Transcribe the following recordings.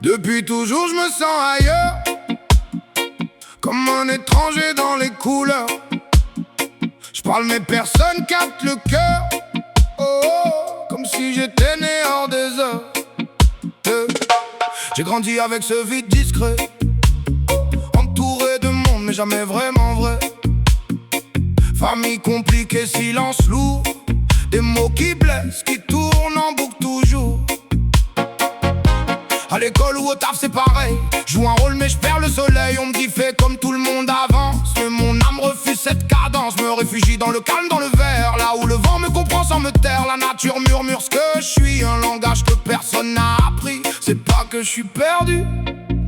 Depuis toujours je me sens ailleurs, comme un étranger dans les couleurs. Je parle mais personne capte le cœur. Oh, oh, comme si j'étais né hors des heures. J'ai grandi avec ce vide discret, entouré de monde mais jamais vraiment vrai. Famille compliquée, silence lourd, des mots qui blessent, qui tournent en boucle toujours. À l'école ou au taf c'est pareil, joue un rôle mais je perds le soleil. On me dit fais comme tout le monde avance, mais mon âme refuse cette cadence. Me réfugie dans le calme, dans le vert, là où le vent me comprend sans me taire. La nature murmure ce que je suis, un langage que personne n'a appris. C'est pas que je suis perdu,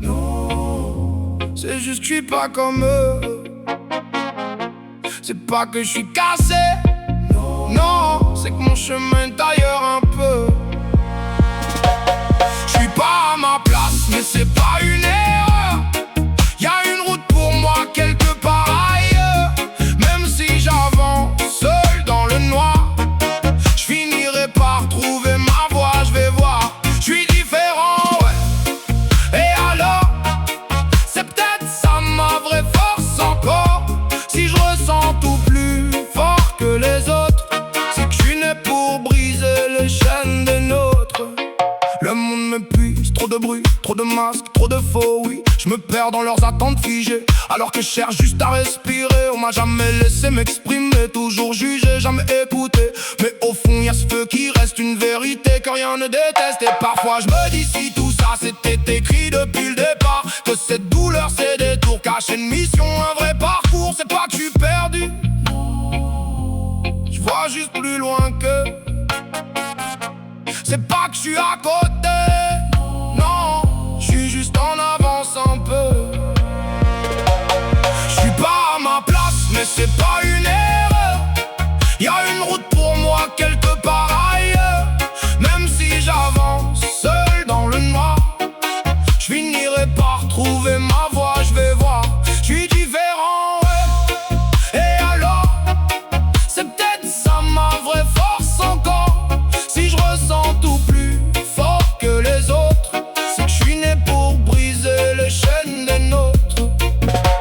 non, c'est juste que je suis pas comme eux. C'est pas que je suis cassé, non, c'est que mon chemin est ailleurs un peu. Je suis pas à ma place, mais c'est pas une erreur. Y'a une route pour moi quelque part ailleurs. Même si j'avance seul dans le noir, je finirai par trouver ma voie, je vais voir. Je suis différent, ouais. Et alors, c'est peut-être ça ma vraie force encore. Si je ressens tout plus fort que les autres, c'est que je suis né pour briser les chaînes des nôtres. Le monde m'épuise, trop de bruit, trop de masques, trop de faux, oui. Je me perds dans leurs attentes figées, alors que je cherche juste à respirer. On m'a jamais laissé m'exprimer, toujours jugé, jamais écouté. Mais au fond y'a ce feu qui reste, une vérité que rien ne déteste. Et parfois je me dis si tout ça c'était écrit depuis le départ, que cette douleur c'est des tours cachés, une mission, un vrai parcours. C'est pas que je suis perdu, je vois juste plus loin que. C'est pas que je suis à côté, non, je suis juste en avance un peu. Je suis pas à ma place, mais c'est pas une erreur. Y'a une route pour moi quelque part ailleurs. Même si j'avance seul dans le noir, je finirai par trouver ma voie, je vais voir. Je suis différent, ouais. Et alors, c'est peut-être ça ma vraie force encore. Si je ressens tout plus fort que les autres, c'est que je suis né pour briser les chaînes des nôtres.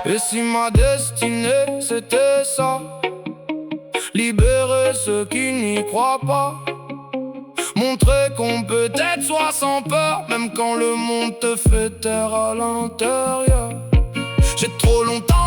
Et si ma destinée c'était ça, libérer ceux qui n'y croient pas, montrer qu'on peut être soi sans peur, même quand le monde te fait taire à l'intérieur. J'ai trop longtemps